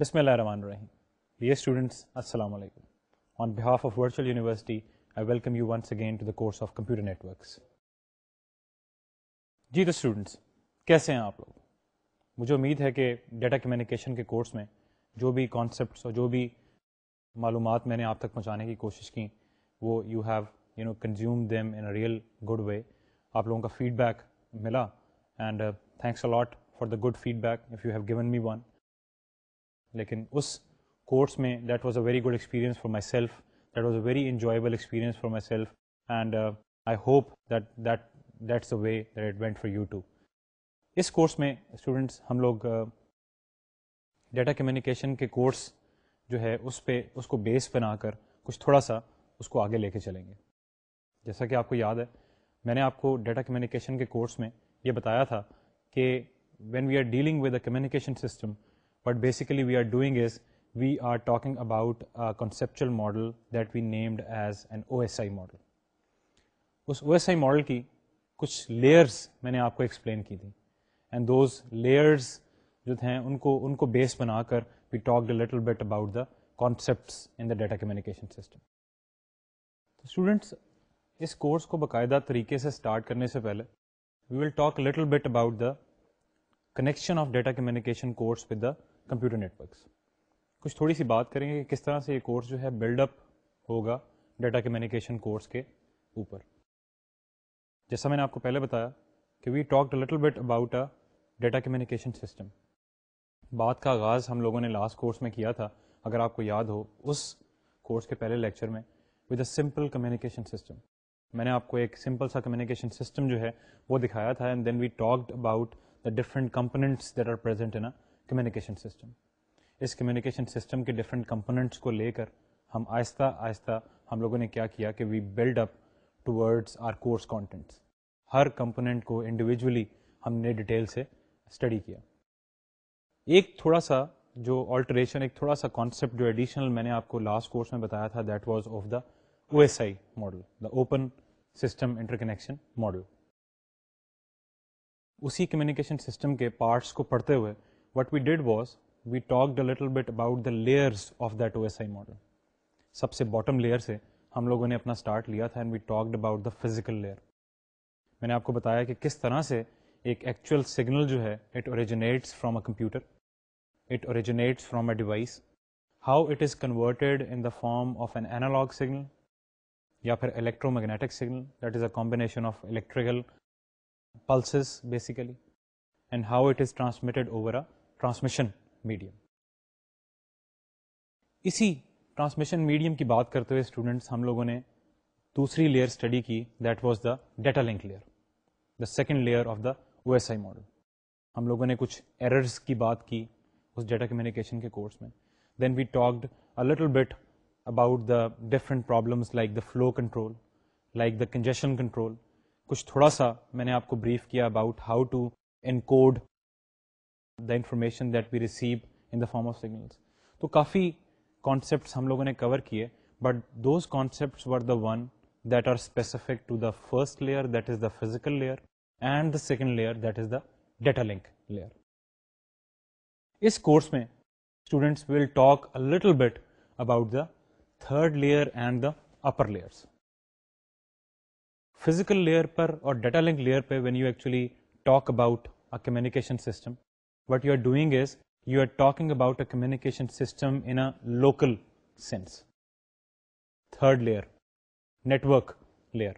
Bismillah ar-Rahman ar-Rahim. Dear students, Assalamu alaikum. On behalf of Virtual University, I welcome you once again to the course of Computer Networks. جی تو students کیسے ہیں آپ لوگ؟ مجھے امید ہے کہ ڈیٹا کمیونیکیشن کے کورس میں جو بھی کانسیپٹس اور جو بھی معلومات میں نے آپ تک پہنچانے کی کوشش کی وہ you have consume them in a real good way. آپ لوگوں کا فیڈ بیک ملا and thanks a lot for the good feedback if you have given me one. لیکن اس کورس میں that was a very good experience for myself, that was a very enjoyable experience for myself and I hope that's a way that it went for you too. اس course میں students ہم لوگ data communication کے course جو ہے اس کو بیس بنا کر کچھ تھوڑا سا اس کو آگے لے کے چلیں گے. جیسا کہ آپ کو یاد ہے میں نے آپ کو ڈیٹا کمیونیکیشن کے کورس میں یہ بتایا تھا کہ when we are dealing with a communication system what basically we are doing is we are talking about a conceptual model that we named as an OSI model. اس OSI model کی کچھ layers میں نے آپ کو explain کی تھی and those layers جو تھے ان کو بیس بنا کر we talked a little bit about the concepts in the data communication system. تو students اس کورس کو باقاعدہ طریقے سے اسٹارٹ کرنے سے پہلے we will talk a little bit about the connection of data communication course with the computer networks. کچھ تھوڑی سی بات کریں گے کہ کس طرح سے یہ کورس جو ہے بلڈ اپ ہوگا ڈیٹا کمیونیکیشن کورس کے اوپر. جیسا میں نے آپ کو پہلے بتایا کہ we talked a little bit about a data communication system. بات کا آغاز ہم لوگوں نے لاسٹ کورس میں کیا تھا اگر آپ کو یاد ہو اس کورس کے پہلے لیکچر میں with a simple communication system. میں نے آپ کو ایک سمپل سا کمیونیکیشن سسٹم جو ہے وہ دکھایا تھا and then we talked about the different components that are present in a communication system. اس کمیونیکیشن سسٹم کے ڈفرینٹ کمپوننٹس کو لے کر ہم آہستہ آہستہ ہم لوگوں نے کیا کیا کہ we build up towards our course contents. ہر کمپوننٹ کو انڈیویجولی ہم نے ڈیٹیل سے اسٹڈی کیا. ایک تھوڑا سا جو آلٹریشن, ایک تھوڑا سا کانسیپٹ جو ایڈیشنل میں نے آپ کو لاسٹ کورس میں بتایا تھا that was of the OSI model, the open system interconnection model. اسی کمیونیکیشن سسٹم کے پارٹس کو پڑھتے ہوئے what we did was we talked a little bit about the layers of that OSI model. سب سے bottom layer سے ہم لوگوں نے اپنا اسٹارٹ لیا تھا and we talked about the physical layer. میں نے آپ کو بتایا کہ کس طرح سے ایک ایکچوئل سگنل جو ہے it originates from a computer, it originates from a device, how it is converted in the form of an analogue signal یا پھر electromagnetic signal, that is a combination of electrical pulses basically, and how it is transmitted over a transmission medium. اسی transmission medium کی بات کرتے ہوئے students ہم لوگوں نے دوسری لیئر اسٹڈی کی that was the data link layer, the second layer of the OSI model. ہم لوگوں نے کچھ ایررز کی بات کی اس ڈیٹا کمیونیکیشن کے کورس میں. Then we talked a little bit about the different problems like the flow control, like the congestion control. کچھ تھوڑا سا میں نے آپ کو بریف کیا about how to encode the information that we receive in the form of signals. تو کافی کانسیپٹس ہم لوگوں نے کور کیے but those concepts were the one that are specific to the first layer that is the physical layer and the second layer that is the data link layer. اس course میں students will talk a little bit about the third layer and the upper layers. Physical layer پر اور data link layer پہ when you actually talk about a communication system what you are doing is you are talking about a communication system in a local sense. Third layer network layer.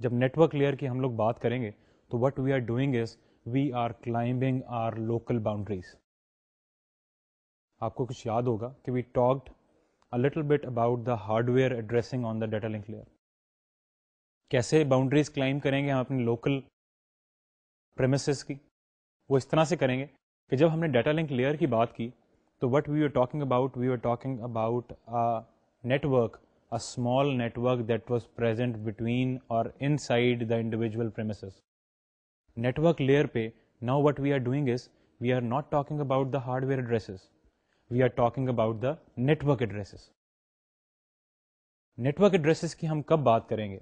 جب network layer کی ہم لوگ بات کریں گے تو what we are doing is we are climbing our local boundaries. آپ کو کچھ یاد ہوگا کہ we talked a little bit about the hardware addressing on the data link layer. کیسے باؤنڈریز کلائم کریں گے ہم اپنے لوکل پریمیسز کی؟ وہ اس طرح سے کریں گے کہ جب ہم نے ڈیٹا لنک لیئر کی بات کی تو what we are talking about we are talking about network, a small network that was present between اور inside the individual premises. Network layer پہ now what we are doing is we are not talking about the hardware addresses, we are talking about the network addresses. Network addresses کی ہم کب بات کریں گے؟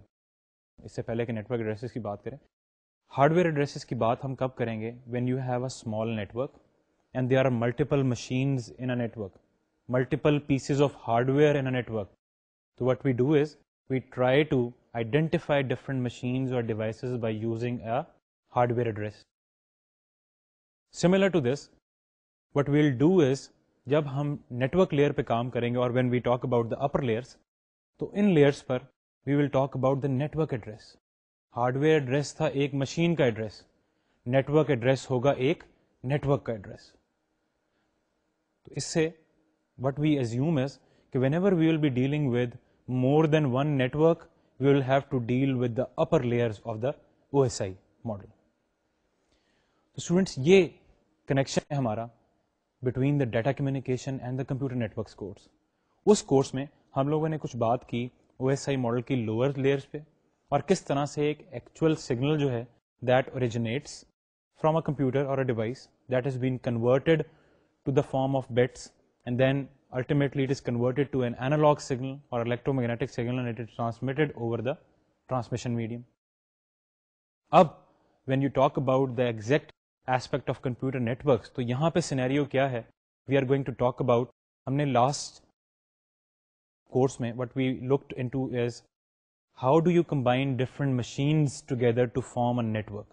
اس سے پہلے کہ نیٹورک ایڈریسز کی بات کریں, ہارڈ ویئر ایڈریسز کی بات ہم کب کریں گے؟ When you have a small network and there are multiple machines in a network, multiple pieces of hardware in a network. So what we do is we try to identify different machines or devices by using a hardware address. Similar to this, what we'll do is جب ہم network layer پہ کام کریں گے اور when we talk about the upper layers, تو ان layers پر we will talk about the network address. Hardware address تھا ایک مشین کا ایڈریس, نیٹورک ایڈریس ہوگا ایک نیٹورک کا ایڈریس. تو اس سے وٹ وی ایزیوم از کہ whenever we will be dealing with more than one network, we will have to deal with the upper layers of the OSI model. تو students یہ connection ہے ہمارا between the data communication and the computer networks course. اس course میں ہم لوگوں نے کچھ بات کی OSI ماڈل کی لوور لیئرس پہ, اور کس طرح سے ایک ایکچوئل سگنل جو ہے that originates from a computer اور a device that is been converted to the form of bits, and then ultimately it is converted to an analog signal or electromagnetic signal, and it is transmitted over the transmission medium. اب when you talk about the exact aspect of computer networks, تو یہاں پہ scenario کیا ہے, we are going to talk about, ہم نے last course میں what we looked into is how do you combine different machines together to form a network.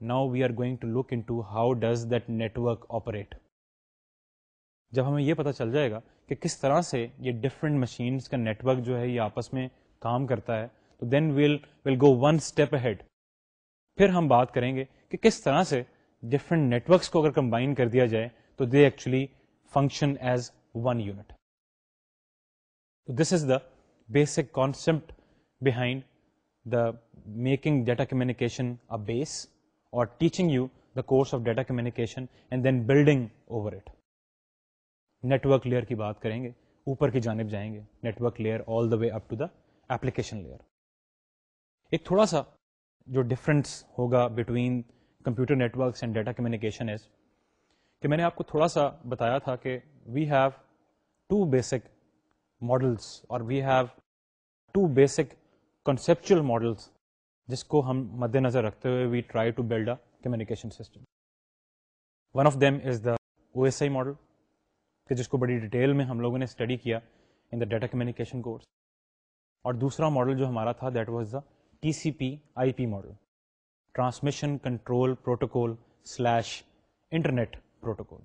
Now we are going to look into how does that network operate. جب ہمیں یہ پتہ چل جائے گا کہ کس طرح سے یہ ڈفرینٹ مشینس کا نیٹورک جو ہے یہ آپس میں کام کرتا ہے, تو دین ول گو ون اسٹیپ اہیڈ. پھر ہم بات کریں گے کہ کس طرح سے ڈفرینٹ نیٹورکس کو اگر کمبائن کر دیا جائے تو they actually function as one unit. This is the basic concept behind the making data communication a base, اور teaching you the course of data communication and then building over it. Network layer کی بات کریں گے, اوپر کی جانب جائیں گے, network layer all the way up to the application layer. ایک تھوڑا سا جو ڈفرینس ہوگا between computer networks and data communication is کہ میں نے آپ کو تھوڑا سا بتایا تھا کہ we have two basic models اور we have two basic conceptual models جس کو ہم مد نظر رکھتے ہوئے we try to build a communication system. One of them is the OSI model, کہ جس کو بڑی ڈیٹیل میں ہم لوگوں نے اسٹڈی کیا in the data communication course. اور دوسرا ماڈل جو ہمارا تھا that was the TCP/IP model, transmission control protocol / internet protocol.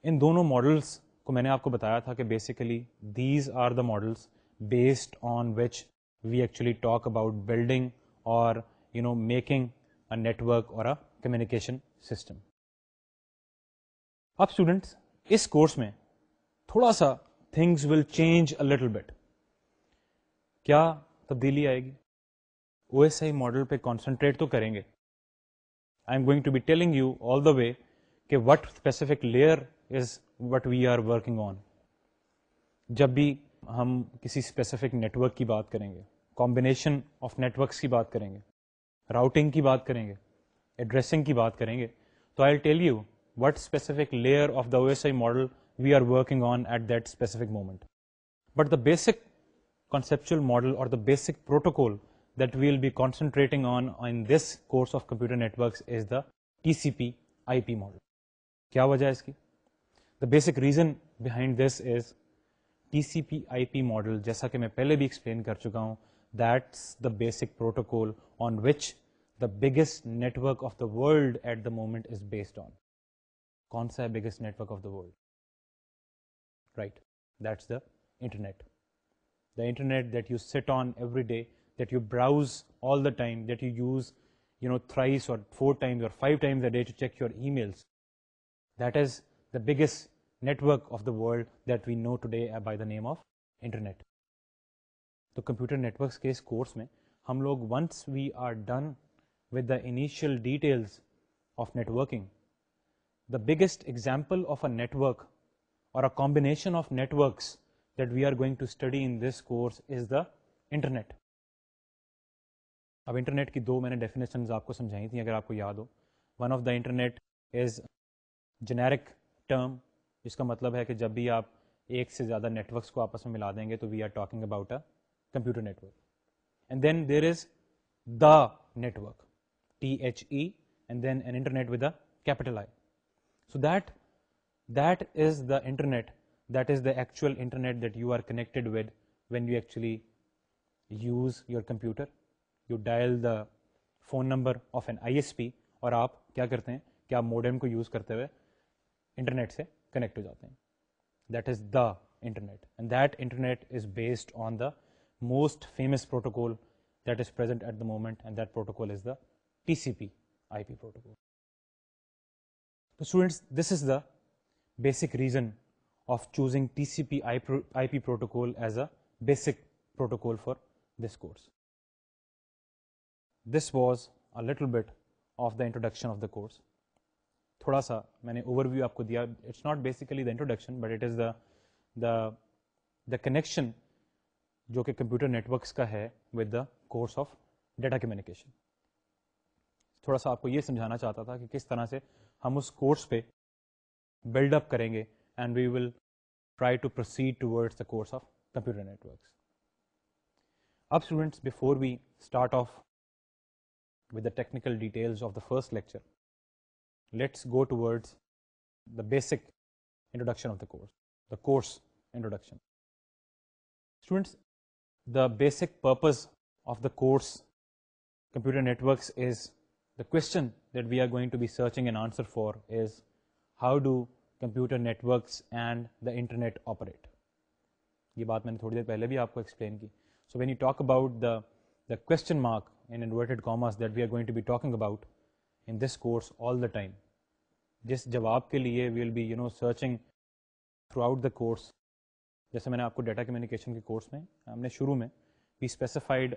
ان دونوں ماڈلس کو میں نے آپ کو بتایا تھا کہ basically these are the models based on which we actually talk about building اور میکنگ اے نیٹورک اور اے کمیونیکیشن سسٹم. اب اسٹوڈینٹس اس کورس میں تھوڑا سا things will change a little bit. کیا تبدیلی آئے گی؟ OSI ماڈل پہ کانسنٹریٹ تو کریں گے. I'm going to be telling you all the way کہ what specific layer is what we are working on. جب بھی ہم کسی اسپیسیفک نیٹورک کی بات کریں گے, کمبینیشن آف نیٹورکس کی بات کریں گے, راؤٹنگ کی بات کریں گے, ایڈریسنگ کی بات کریں گے, تو I will tell you what specific layer of the OSI model we are working on at that specific moment. But the basic conceptual model or the basic protocol that we will be concentrating on in this course of computer networks is the TCP/IP model. کیا وجہ ہے اس کی؟ The basic reason behind this is TCP/IP model, جیسا کہ میں پہلے بھی explain کر چکا ہوں, that's the basic protocol on which the biggest network of the world at the moment is based on. کون سا ہے biggest network of the world? Right, that's the internet. The internet that you sit on every day, that you browse all the time, that you use thrice or 4 times or 5 times a day to check your emails. That is the biggest network of the world that we know today by the name of internet. تو computer networks کے اس course میں ہم لوگ once we are done with the initial details of networking, the biggest example of a network or a combination of networks that we are going to study in this course is the internet. اب internet کی دو میں نے definitions آپ کو سمجھائی تھیں اگر آپ کو یاد ہو. One of the internet is generic term, جس کا مطلب ہے کہ جب بھی آپ ایک سے زیادہ نیٹورکس کو آپس میں ملا دیں گے تو we are talking about a computer network. And then there is the network, THE, and then an internet with a capital I. So that is the internet, that is the actual internet that you are connected with when you actually use your computer. You dial the phone number of an ISP اور آپ کیا کرتے ہیں کہ آپ modem کو use کرتے ہوئے انٹرنیٹ سے کنیکٹ ہو جاتے ہیں. That is the internet, and that internet is based on the most famous protocol that is present at the moment, and that protocol is the TCP IP protocol. So students, this is the basic reason of choosing TCP IP protocol as a basic protocol for this course. This was a little bit of the introduction of the course. تھوڑا سا میں نے over view آپ کو دیا. It's not basically the introduction, but it is the connection جو کہ computer networks کا ہے with the course of data communication. تھوڑا سا آپ کو یہ سمجھانا چاہتا تھا کہ کس طرح سے ہم اس کورس پہ بلڈ اپ کریں گے, and we will try to proceed towards the course of computer networks. اب students, before we start off with the technical details of the first lecture, let's go towards the basic introduction of the course introduction. Students, the basic purpose of the course Computer Networks is, the question that we are going to be searching an answer for is, how do computer networks and the internet operate? یہ بات میں نے تھوڑی دیر پہلے بھی آپ کو explain کی. So when you talk about the question mark in inverted commas that we are going to be talking about in this course all the time, جس جواب کے لیے we will be searching throughout the course. جیسے میں نے آپ کو data communication کے کورس میں ہم نے شروع میں we specified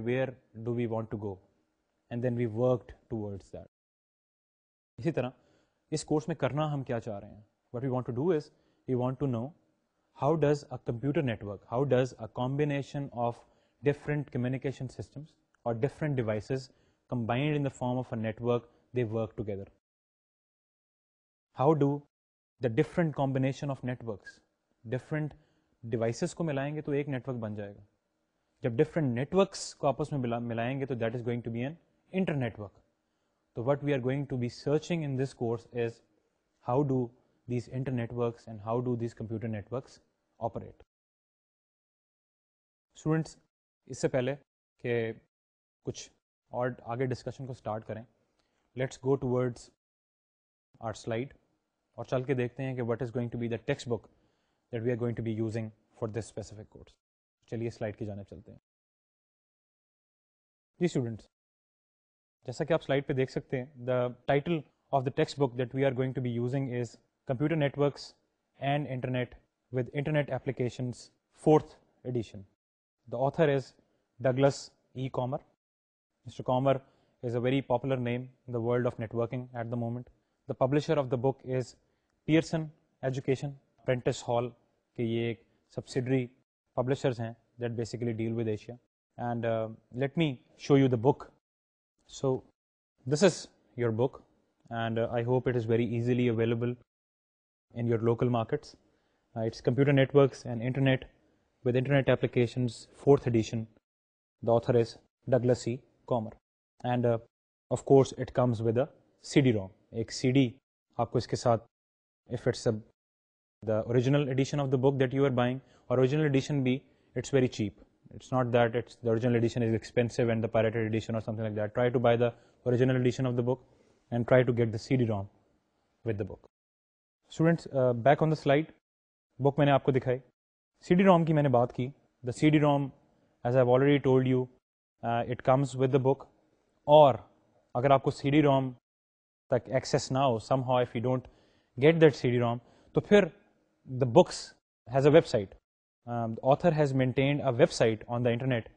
where do we want to go, and then we worked towards that. اسی طرح اس کورس میں کرنا ہم کیا چاہ رہے ہیں, what we want to do is we want to know how does a computer network, how does a combination of different communication systems اور different devices combined in the form of a network, they work together. How do the different combination of networks, different devices کو ملائیں گے تو ایک network بن جائے گا. جب different networks کو آپس میں ملائیں گے تو that is going to be an inter-network. So what we are going to be searching in this course is, how do these inter-networks and how do these computer networks operate. Students, اس سے پہلے کہ کچھ اور آگے discussion کو start کریں, let's go towards our slide اور چل کے دیکھتے ہیں کہ what is going to be the textbook that we are going to be using for this specific course. چلیے سلائڈ کی جانب چلتے ہیں. جی اسٹوڈنٹس, جیسا کہ آپ سلائڈ پہ دیکھ سکتے ہیں, the title of the textbook that we are going to be using is computer networks and internet with internet applications 4th edition. The author is Douglas E. Comer. Mr. Comer is a very popular name in the world of networking at the moment. The publisher of the book is Pearson Education, Prentice Hall, کہ یہ ایک subsidiary publishers ہیں that basically deal with Asia. And let me show you the book. So this is your book, and I hope it is very easily available in your local markets. It's Computer Networks and Internet with Internet Applications 4th edition. The author is Douglas E. Comer. And of course it comes with a CD-ROM. ایک CD آپ کو اس کے ساتھ, if it's the original edition of the book that you are buying, or original edition بھی, it's very cheap. It's not that the original edition is expensive and the pirated edition or something like that. Try to buy the original edition of the book and try to get the CD-ROM with the book. Students, back on the slide, book میں نے آپ کو دکھائی. CD-ROM کی میں نے بات کی. The CD-ROM, as I've already told you, it comes with the book. اور اگر آپ کو CD-ROM تک ایکسیس نہ ہو, somehow if you don't get that CD-ROM, تو پھر the books has a website. The author has maintained a website on the internet,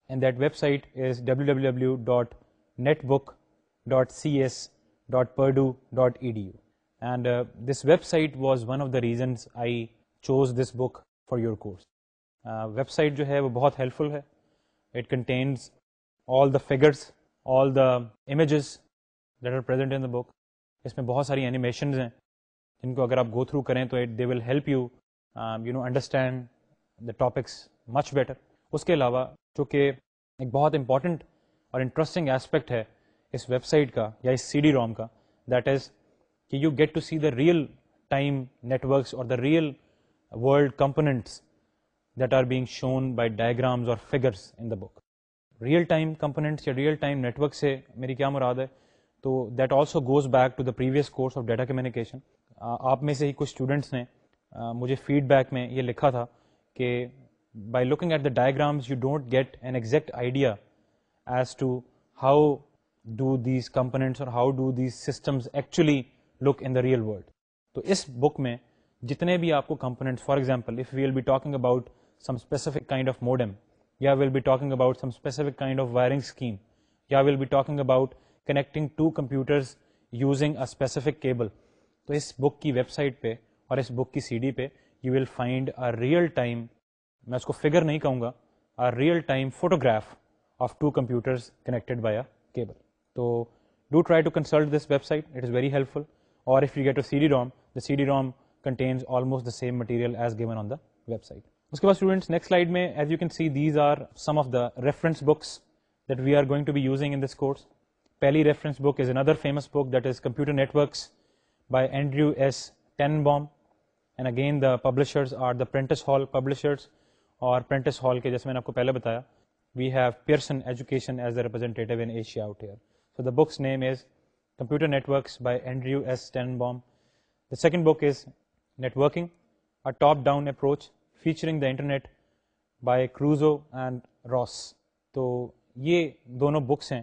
and that website is www.netbook.cs.purdue.edu. And this website was one of the reasons I chose this book for your course. Website جو ہے وہ بہت helpful ہے. It contains all the figures, all the images that are present in the book. اس میں بہت ساری animations ہیں جن کو اگر آپ go through کریں تو they will help you understand the topics much better. اس کے علاوہ جو کہ ایک بہت important اور interesting aspect ہے اس ویب سائٹ کا یا اس سی ڈی روم کا, دیٹ از کہ you get to see the real time networks اور the real world components that are being shown by diagrams اور figures in the book. Real time components یا real time network سے میری کیا مراد ہے, تو that also goes back to the previous course of data communication. آپ میں سے ہی کچھ اسٹوڈنٹس نے مجھے فیڈ بیک میں یہ لکھا تھا کہ by looking at the diagrams you don't get an exact idea as to how do these components اور how do these systems actually look in the real world. تو اس بک میں جتنے بھی آپ کو components, for example if we will be talking about some specific kind of modem, یا will be talking about some specific kind of wiring scheme, یا will be talking about connecting two computers using a specific cable, تو اس book کی web site پہ اور اس book کی C D پہ you will find a real time, میں اس کو فگر نہیں کہوں گا, a real time photograph of two computers connected by a cable. تو do try to consult this website, it is very helpful. اور if you get a CD-ROM, the CD-ROM contains almost the same material as given on the website. اس کے بعد students next slide میں as you can see these are some of the reference books that we are going to be using in this course. پہلی reference book is another famous book that is Computer Networks by Andrew S. Tenenbaum, and again the publishers are the Prentice Hall publishers, اور Prentice Hall کے جیسے میں نے آپ کو پہلے بتایا we have Pearson Education as the representative in Asia out here. So the book's name is Computer Networks by Andrew S. Tenenbaum. The second book is Networking, a Top-Down Approach featuring the Internet by Crusoe and Ross. تو یہ دونوں books ہیں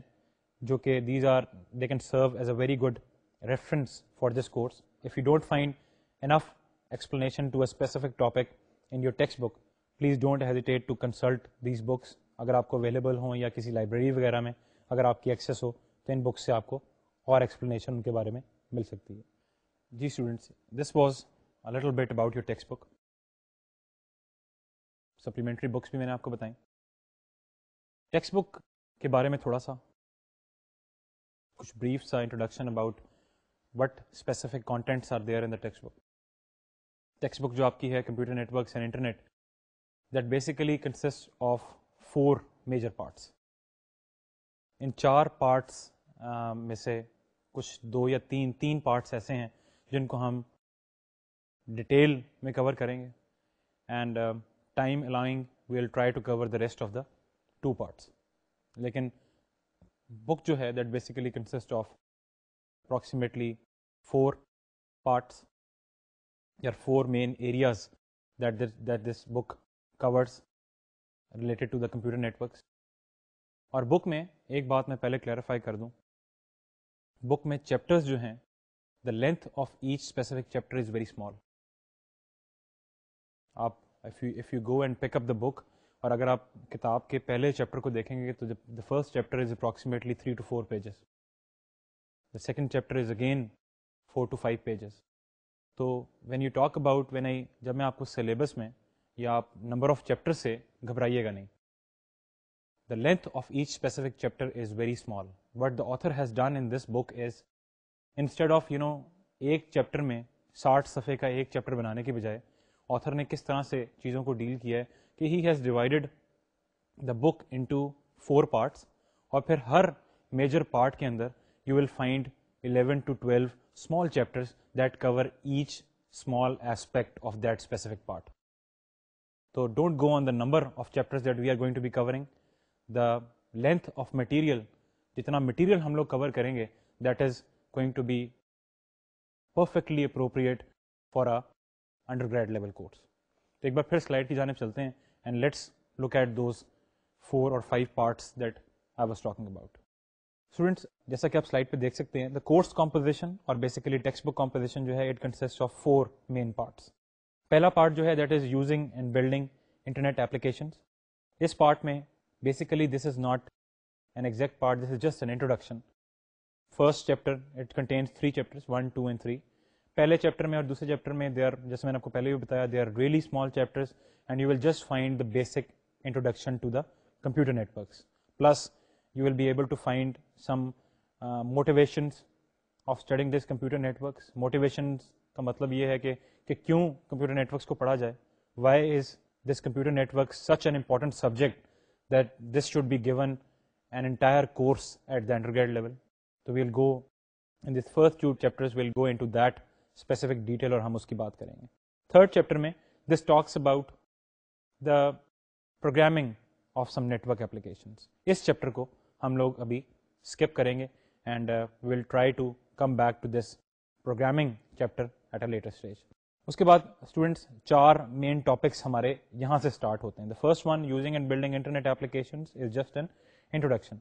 جو کہ they can serve as a very good reference for this course. If you don't find enough explanation to a specific topic in your textbook, please don't hesitate to consult these books. اگر آپ کو available ہوں یا کسی library وغیرہ میں اگر آپ کی ایکسیس ہو تو ان بکس سے آپ کو اور ایکسپلینیشن ان کے بارے میں مل سکتی ہے. جی students, this was a little bit about your textbook. Supplementary books بھی میں نے آپ کو بتائیں. ٹیکسٹ بک کے بارے میں تھوڑا سا کچھ بریف سا introduction about what specific contents are there in the textbook. Textbook جو آپ کی ہے computer networks and internet, that basically consist of 4 major parts. ان 4 پارٹس میں سے کچھ 2 یا 3 پارٹس ایسے ہیں جن کو ہم ڈیٹیل میں کور کریں گے, and time allowing we will try to cover the rest of the 2 parts. لیکن بک جو ہے that basically consist of approximately 4 parts یا 4 main areas that this book course related to the computer networks. اور book میں ایک بات میں پہلے کلیریفائی کر دوں, بک میں چیپٹرز جو ہیں the length of each specific chapter is very small. آپ if you go and pick up the book, اور اگر آپ کتاب کے پہلے چیپٹر کو دیکھیں گے تو the first chapter is approximately 3 to 4 pages. The second chapter is again 4 to 5 pages. تو وین یو ٹاک اباؤٹ جب میں آپ کو سلیبس میں یا آپ نمبر آف چیپٹر سے گھبرائیے گا نہیں. The length of each specific chapter is very small. What the author has done in this book is, instead of ایک چیپٹر میں 60 صفحے کا ایک چیپٹر بنانے کے بجائے آتھر نے کس طرح سے چیزوں کو ڈیل کیا ہے کہ he has divided the book into 4 parts, اور پھر ہر میجر پارٹ کے اندر you will find 11 to 12 small chapters that cover each small aspect of that specific part. So don't go on the number of chapters that we are going to be covering. The length of material, جتنا material ہم لوگ کور کریں گے, that is going to be perfectly appropriate for a undergrad level course. تو ایک بار پھر slide کی جانب چلتے ہیں and let's look at those 4 or 5 parts that I was talking about. Students, جیسا کہ آپ سلائڈ پہ دیکھ سکتے ہیں, the course composition اور basically text book composition جو ہے it consists of 4 main parts. پہلا پارٹ جو ہے that is using and building internet applications. اس پارٹ میں basically this is not an exact part, this is just an introduction. First chapter, it contains 3 chapters, 1, 2 and 3. پہلے chapter میں اور دوسرے chapter میں they are, جیسے میں نے آپ کو پہلے بھی بتایا, they are really small chapters and you will just find the basic introduction to the computer networks. Plus you will be able to find some motivations of studying this computer networks. Motivations کا مطلب یہ ہے کہ کیوں computer networks کو پڑھا جائے. Why is this computer networks such an important subject that this should be given an entire course at the undergrad level. تو we'll go in this first 2 chapters we'll go into that specific detail اور ہم اس کی بات کریں گے. Third chapter میں this talks about the programming of some network applications. اس chapter کو ہم لوگ ابھی اسکپ کریں گے and will try to come back to this programming chapter at a later stage. اس کے بعد اسٹوڈنٹس 4 مین ٹاپکس ہمارے یہاں سے اسٹارٹ ہوتے ہیں. The first one using and building internet applications is just an introduction.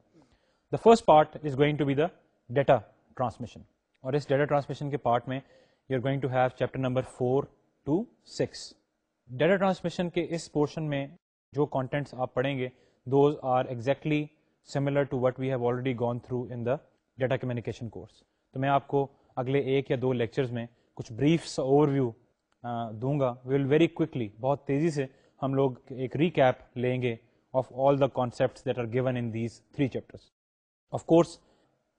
The first part is going to be the data transmission, اور اس ڈیٹا ٹرانسمیشن کے پارٹ میں you are going to have chapter number 4 to 6. Data transmission کے اس portion میں جو contents آپ پڑھیں گے those are exactly similar to what we have already gone through in the data communication course. تو میں آپ کو اگلے 1 یا 2 لیکچرز میں کچھ بریفس اوور ویو دوں گا. وی ول ویری کوئکلی, بہت تیزی سے ہم لوگ ایک ریکیپ لیں گے of all the concepts that are given in these 3 chapters. Of course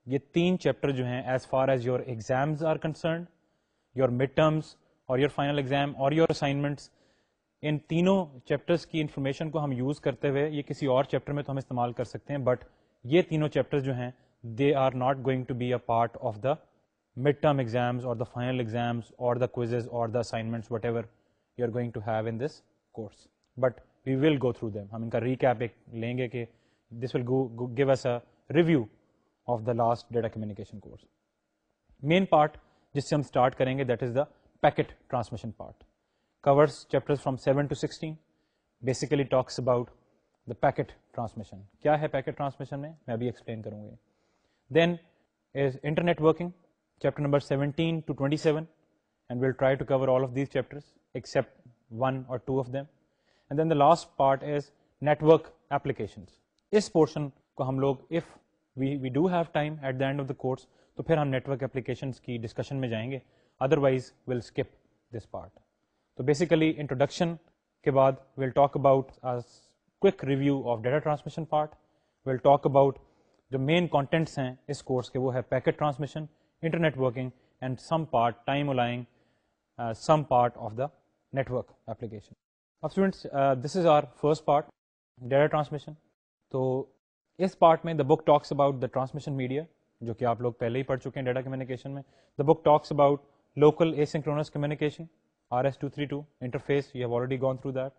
یہ 3 چیپٹر جو ہیں as far as your exams are concerned, your midterms اور یور فائنل ایگزام اور یور اسائنمنٹس, ان تینوں چیپٹرس کی انفارمیشن کو ہم یوز کرتے ہوئے یہ کسی اور چیپٹر میں تو ہم استعمال کر سکتے ہیں, بٹ یہ تینوں چیپٹرز جو ہیں they are not going to be a part of the mid term exams اور دا فائنل ایگزامز اور دا کوئزز اور the assignments whatever you are going to have in this course, but we will go through them. ہم ان کا recap ایک لیں گے کہ this will give us a review of the last data communication course. Main part جس سے ہم اسٹارٹ کریں گے that is the packet transmission part. covers chapters from 7 to 16, basically talks about the packet transmission. کیا ہے packet transmission میں ابھی explain کروں گا. Then is internet working, chapter number 17 to 27, and we'll try to cover all of these chapters except 1 or 2 of them. And then the last part is network applications. Us portion کو ہم لوگ if we do have time at the end of the course تو پھر ہم network applications کی discussion میں جائیں گے, otherwise we'll skip this part. تو بیسیکلی انٹروڈکشن کے بعد we'll talk about quick review of data transmission part. We'll talk about جو مین کانٹینٹس ہیں اس کورس کے, وہ ہے packet transmission, internet working and some part time aligning some part of the network application. اب students this is our first part data transmission. تو اس part میں the book talks about the transmission media جو کہ آپ لوگ پہلے ہی پڑھ چکے ہیں ڈیٹا کمیونیکیشن میں. The book talks about local asynchronous communication, RS-232 interface, you have already gone through that.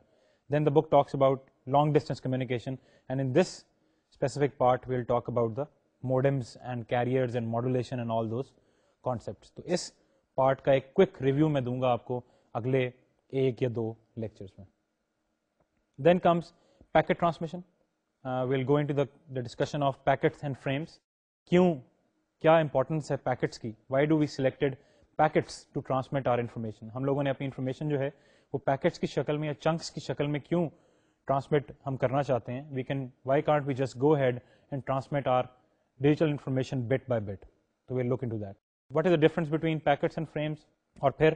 Then the book talks about long distance communication, and in this specific part we'll talk about the modems and carriers and modulation and all those concepts. تو اس part کا ایک quick review میں دوں گا آپ کو اگلے 1 یا 2 لیکچرز میں. Then comes packet transmission. We'll go into the discussion of packets and frames. کیا امپورٹنس ہے پیکٹس کی, why do we selected packets to transmit our information. ہم لوگوں نے اپنی انفارمیشن جو ہے وہ پیکٹس کی شکل میں یا چنکس کی شکل میں کیوں ٹرانسمٹ ہم کرنا چاہتے ہیں. We can why can't we just go ahead and transmit our digital information bit by bit. تو we'll look into that what is the difference between packets and frames. اور پھر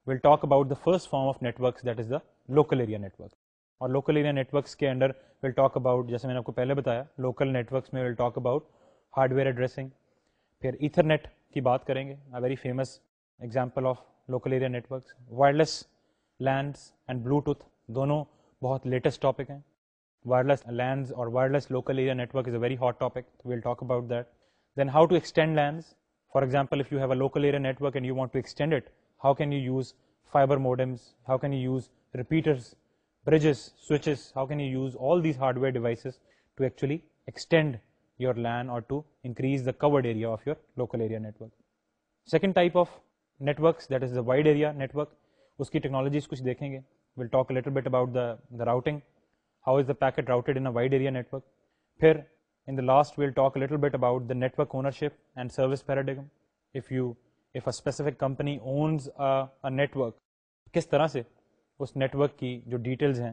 we'll talk about the first form of networks that is the local area network. اور local area networks کے under we'll talk about, جیسے میں نے آپ کو پہلے بتایا, لوکل نیٹورکس میں we'll talk about hardware addressing. پھر ایتھرنیٹ کی بات کریں گے, very famous example of local area networks. Wireless LANs and Bluetooth دونوں بہت لیٹسٹ ٹاپک ہیں. وائرلیس لینڈز اور wireless local area network is a very hot topic, we'll talk about that. Then how to extend LANs. For example if you have a local area network and you want to extend it, how can you use fibre modems, how can you use repeaters, bridges, switches, how can you use all these hardware devices to actually extend your LAN or to increase the covered area of your local area network. Second type of networks, that is the wide area network. اس کی technologies کچھ دیکھیں گے. we'll talk a little bit about the routing, how is the packet routed in a wide area network. پھر in the last we'll talk a little bit about the network ownership and service paradigm. if a specific company owns a network, کس طرح سے اس network کی جو details ہیں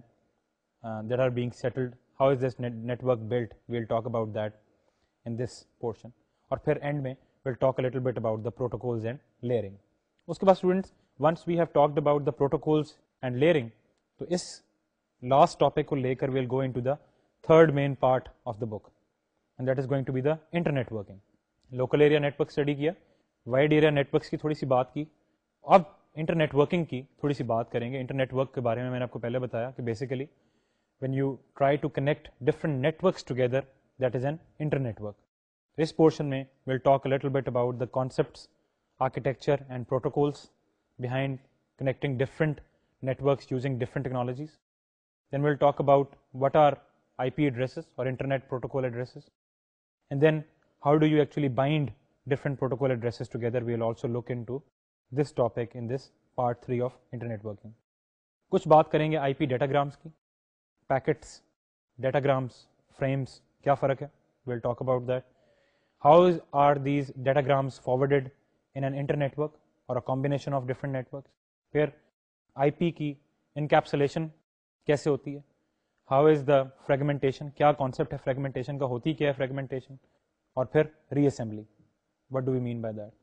that are being settled, how is this network built, we'll talk about that in this portion. اور پھر end میں we'll talk a little bit about the protocols and layering. اس کے بعد students once we have talked about the protocols and layering, تو اس last topic کو لے کر we'll go into the third main part of the book, and that is going to be the internetworking. Local area network study کیا, wide area networks کی تھوڑی سی بات کی, اب انٹرنیٹ ورکنگ کی تھوڑی سی بات کریں گے. انٹرنیٹ ورک کے بارے میں نے آپ کو پہلے بتایا کہ basically when you try to connect different networks together that is an internetwork. This portion میں we'll talk a little bit about the concepts, architecture and protocols behind connecting different networks using different technologies. Then we'll talk about what are IP addresses or internet protocol addresses, and then how do you actually bind different protocol addresses together. We'll also look into this topic in this part 3 of internet working. کچھ بات کریں گے I P datagrams کی, packets, datagrams, frames, کیا فرق ہے, we'll talk about that. How are these datagrams forwarded in an inter network اور a combination of different networks. پھر آئی پی کی انکیپسولیشن کیسے ہوتی ہے, ہاؤ از دا فریگمنٹیشن, کیا کانسیپٹ ہے فریگمنٹیشن کا, ہوتی کیا ہے فریگمنٹیشن, اور پھر reassembly, what do we mean by that.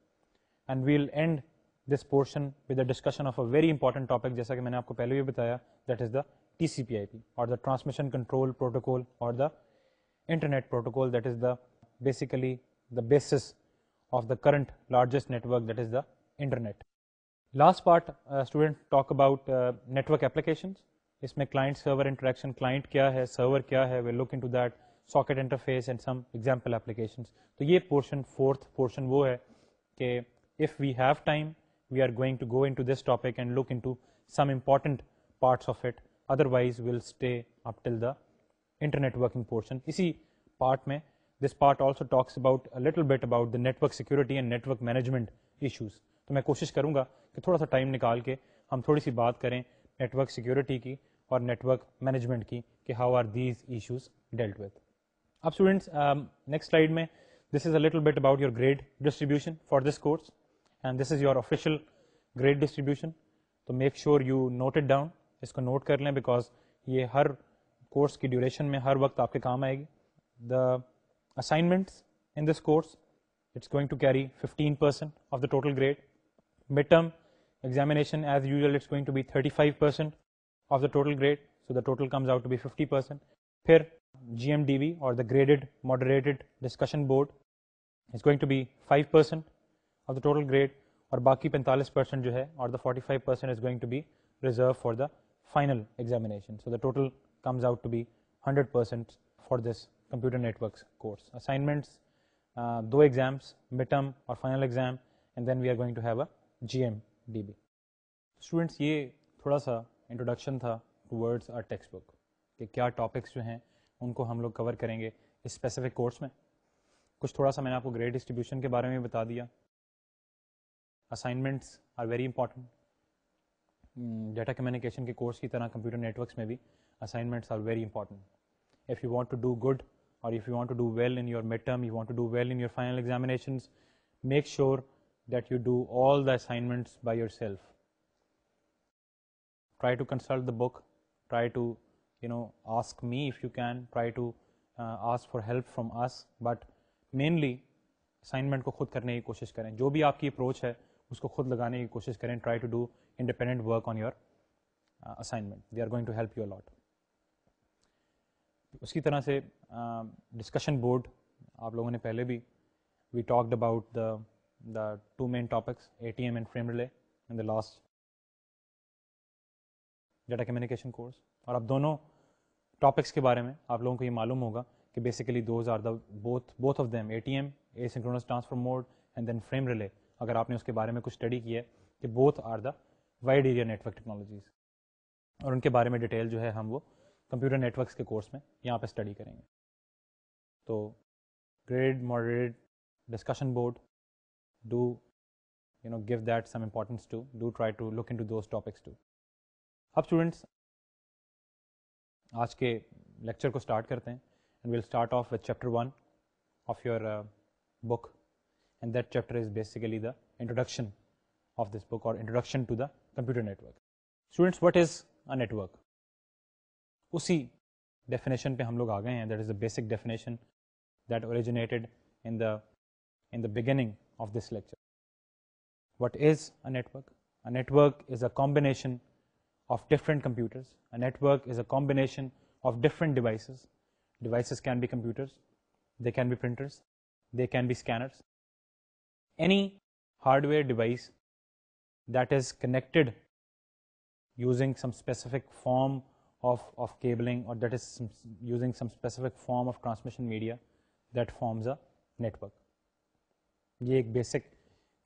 And we'll end this portion with a discussion of a very important topic, جیسا کہ میں نے آپ کو پہلے بھی بتایا, that is the TCP/IP or the transmission control protocol or the internet protocol, that is the basically the basis of the current largest network, that is the internet. Last part, students talk about network applications. اس میں client server interaction, client کیا ہے, server کیا ہے, we'll look into that, socket interface and some example applications. تو یہ portion, fourth portion وہ ہے کہ if we have time we are going to go into this topic and look into some important parts of it, otherwise we'll stay up till the internet working portion. اسی part میں this part also talks about a little bit about the network security and network management issues. تو میں کوشش کروں گا کہ تھوڑا سا time نکال کے ہم تھوڑی سی بات کریں نیٹورک سیکورٹی کی اور نیٹورک مینجمنٹ کی کہ how are these issues dealt with. اب اسٹوڈنٹس نیکسٹ سلائڈ میں this is a little bit about your grade distribution for this course and this is your official grade distribution. تو make sure you note it down, اس کو note کر لیں because یہ ہر course کی duration میں ہر وقت آپ کے کام آئے گی. The assignments in this course it's going to carry 15% of the total grade. Mid term examination as usual it's going to be 35% of the total grade, so the total comes out to be 50%. پھر G M D B اور the graded moderated discussion board is going to be 5% of the total grade, اور باقی 45% جو ہے اور the 45% is going to be reserve for the final examination. So the total comes out to be 100% for this computer networks course. Assignments 2 exams, mid term اور final exam, and then we are going to have a G M D B. Students یہ تھوڑا سا introduction تھا towards are text book کہ کیا topics جو ہیں ان کو ہم لوگ کور کریں گے اس اسپیسیفک کورس میں. کچھ تھوڑا سا میں نے آپ کو گریڈ ڈسٹریبیوشن کے بارے میں بتا دیا. Assignments are very important. Data communication کے کورس کی طرح کمپیوٹر نیٹورکس میں بھی assignments are very important. If you want to do good اور if you want to do well in your mid term, you want to do well in your final examinations, make sure that you do all the assignments by yourself. Try to consult the book, try to ask me if you can, try to ask for help from us, but mainly assignment کو خود کرنے کی کوشش کریں. جو بھی آپ کی اپروچ ہے اس کو خود لگانے کی کوشش کریں. Try to do independent work on your assignment. They are going to help you a lot. اسی طرح سے ڈسکشن بورڈ آپ لوگوں نے پہلے بھی we talked about the 2 main topics, ATM and frame relay in the last data communication course. اور اب دونوں ٹاپکس کے بارے میں آپ لوگوں کو یہ معلوم ہوگا کہ basically those are the both of them, A T M asynchronous transfer mode and then frame relay. اگر آپ نے اس کے بارے میں کچھ اسٹڈی کی ہے کہ both are the wide area network technologies, اور ان کے بارے میں ڈیٹیل جو ہے ہم وہ کمپیوٹر نیٹورکس کے کورس میں یہاں پہ اسٹڈی کریں گے. تو grade moderate discussion board, do give that some importance to, do try to look into those topics too. اب اسٹوڈنٹس آج کے لیکچر کو اسٹارٹ کرتے ہیں and we'll start off with chapter 1 of your book, and that chapter is basically the introduction of this book اور introduction to the computer network. Students what is a network? اسی definition پہ ہم لوگ آ گئے ہیں. That is the basic definition that originated in the beginning of this lecture. What is a network? A network is a combination of different computers. A network is a combination of different devices. Devices can be computers, they can be printers, they can be scanners. Any hardware device that is connected using some specific form of cabling, or that is using some specific form of transmission media, that forms a network. یہ ایک basic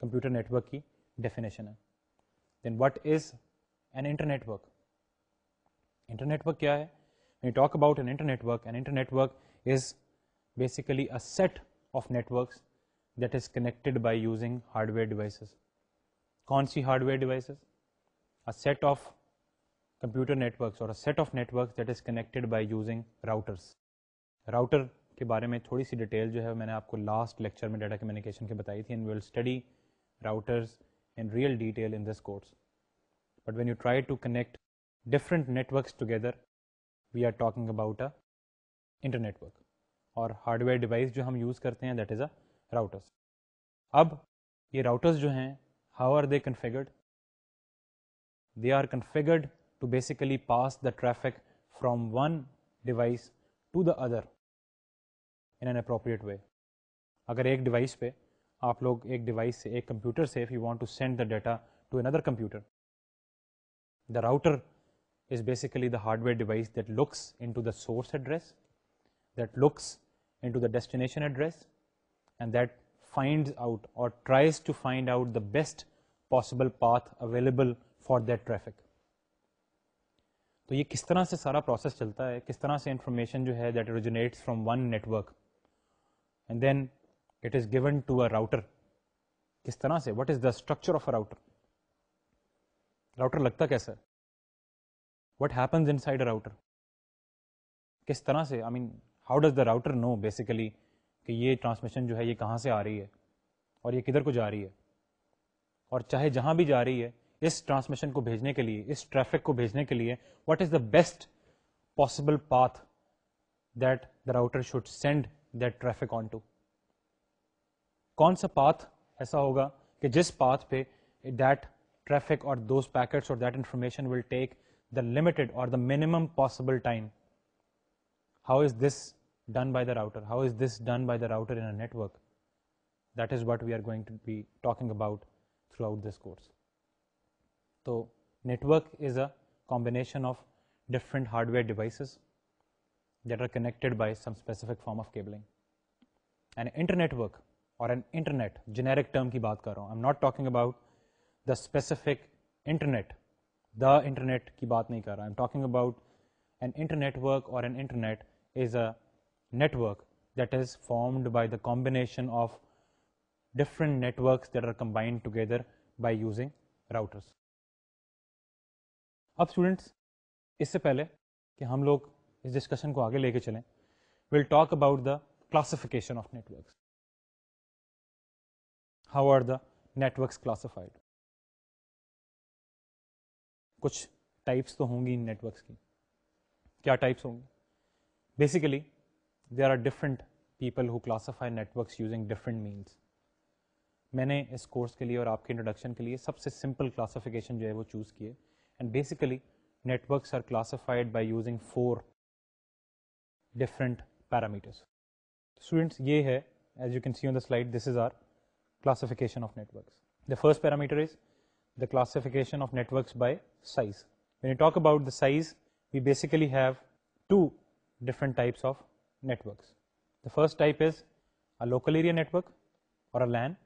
computer network کی definition ہے. دین what is an انٹرنیٹورک؟ انٹرنیٹورک کیا ہے؟ when you talk about an internetwork is basically a set of networks that is connected by using hardware devices. کون سی hardware devices? A set of computer networks or a set of networks that is connected by using routers. Router کے بارے میں تھوڑی سی detail جو ہے میں نے آپ کو لاسٹ لیکچر میں ڈیٹا کمیونیکیشن کی بتائی تھی, and we will study routers in real detail in this course. But when you try to connect different networks together, we are talking about a internetwork. اور ہارڈ ویئر ڈیوائس جو ہم use کرتے ہیں that is a routers. اب یہ routers جو ہیں how are they configured? They are configured to basically pass the traffic from one device to the other in an appropriate way. اگر ایک ڈیوائس پہ آپ لوگ ایک ڈیوائس سے ایک کمپیوٹر سے if you want to send the data to another computer, the router is basically the hardware device that looks into the source address, that looks into the destination address, and that finds out or tries to find out the best possible path available for that traffic. تو یہ کس طرح سے سارا process چلتا ہے, کس طرح سے انفارمیشن جو ہے that originates from one network and then it is given to a router. کس طرح سے, what is the structure of a router? Router لگتا کیسا ہے؟ What happens inside a router? کس طرح سے, I mean, how does the router know basically کہ یہ ٹرانسمیشن جو ہے یہ کہاں سے آ رہی ہے اور یہ کدھر کو جا رہی ہے, اور چاہے جہاں بھی جا رہی ہے اس ٹرانسمیشن کو بھیجنے کے لیے, اس ٹریفک کو بھیجنے کے لیے what is the best possible path that the router should send that traffic onto. کون سا پاتھ ایسا ہوگا کہ جس پاتھ پہ that traffic or those packets or that information will take the limited or the minimum possible time. How is this done by the router? How is this done by the router in a network? That is what we are going to be talking about throughout this course. So network is a combination of different hardware devices that are connected by some specific form of cabling. An internetwork or an internet, generic term کی بات کر رہا ہوں. I'm not talking about the specific internet, the internet کی بات نہیں کر رہا. I'm talking about an internetwork or an internet is a network that is formed by the combination of different networks that are combined together by using routers. اب students اس سے پہلے کہ ہم لوگ اس ڈسکشن کو آگے لے کے چلیں, we'll talk about the classification of networks. How are the networks classified? کچھ ٹائپس تو ہوں گی ان نیٹورکس کی. کیا ٹائپس ہوں گی؟ Basically there are different people who classify networks using different means. میں نے اس کورس کے لیے اور آپ کے انٹروڈکشن کے لیے سب سے سمپل کلاسیفیکیشن جو ہے وہ چوز کیے. And basically networks are classified by using 4 different parameters. Students یہ ہے, as you can see on the slide, this is our classification of networks. The first parameter is the classification of networks by size. When you talk about the size, we basically have 2 different types of networks. The first type is a local area network or a LAN,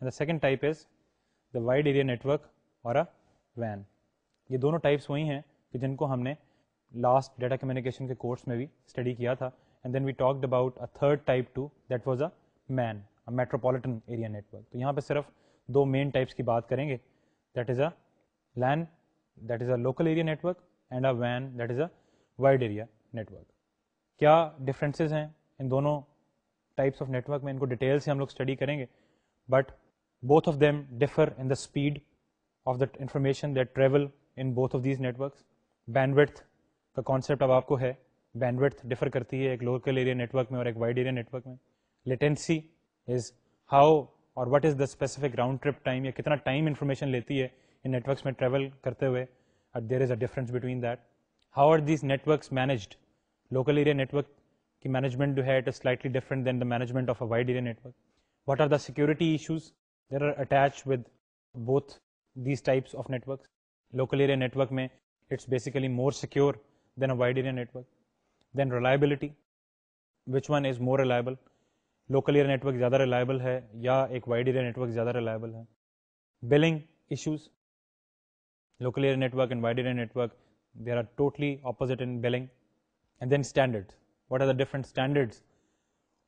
and the second type is the wide area network or a WAN. یہ دونوں types وہی ہیں کہ جن کو ہم نے last data communication کے کورس میں بھی اسٹڈی کیا تھا. And then we talked about a third type too, that was a MAN, metropolitan area network. تو یہاں پہ صرف 2 مین ٹائپس کی بات کریں گے, that is a LAN, that is a local area network, and a WAN, that is a wide area network. کیا differences ہیں ان دونوں ٹائپس آف نیٹورک میں, ان کو ڈیٹیل سے ہم لوگ اسٹڈی کریں گے. But both of them differ in the speed of the information that travel in both of these networks. Bandwidth کا کانسیپٹ اب آپ کو ہے, بینڈوڈتھ ڈفر کرتی ہے ایک لوکل ایریا نیٹورک میں اور ایک وائڈ ایریا نیٹورک میں. Latency is how or what is the specific round trip time, یا کتنا ٹائم انفارمیشن لیتی ہے ان نیٹورکس میں ٹریول کرتے ہوئے. there is a difference between that. how are these networks managed? local area network کی management جو ہے it is slightly different than the management of a wide area network. what are the security issues that are attached with both these types of networks? local area network میں it's basically more secure than a wide area network. then reliability, which one is more reliable? Local area network زیادہ reliable ہے یا ایک wide area network زیادہ reliable ہے. Billing issues, local area network and wide area network, they are totally opposite in billing. And then standards, what are the different standards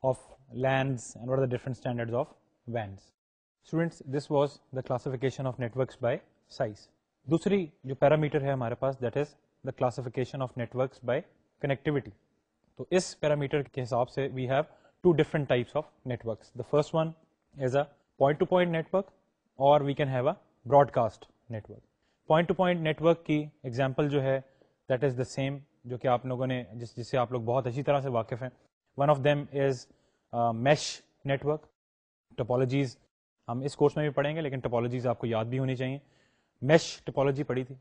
of LANs and what are the different standards of WANs. Students, this was the classification of networks by size. دوسری جو parameter ہے ہمارے پاس, that is the classification of networks by connectivity. تو اس parameter کے حساب سے we have two different types of networks. The first one is a point to point network or we can have a broadcast network. Point to point network کی example جو ہے that is the same جو کہ آپ لوگوں نے جس سے آپ لوگ بہت اچھی طرح سے واقف ہیں. One of them is mesh network. Topologies ہم اس کورس میں بھی پڑھیں گے لیکن ٹپالوجیز آپ کو یاد بھی ہونی چاہیے. میش ٹپالوجی پڑھی تھی.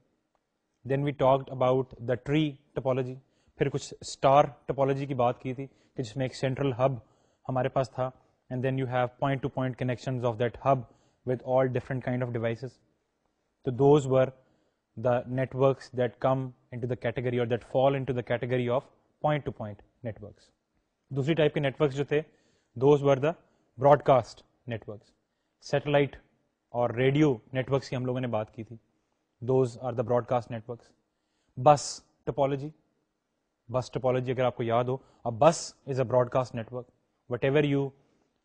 Then we talked about the tree topology. پھر کچھ اسٹار ٹپالوجی کی بات کی تھی کہ جس میں ایک سینٹرل ہب ہمارے پاس تھا and then you have point to point connections of that hub with all different kind of devices. So those were the networks that come into the category or that fall into the category of point-to-point networks. دوسری type کے networks جو تھے those were the broadcast networks. Satellite اور radio networks کی ہم لوگوں نے بات کی تھی. those are the broadcast networks. Bus topology. Bus topology اگر آپ کو یاد ہو, a bus is a broadcast network. Whatever you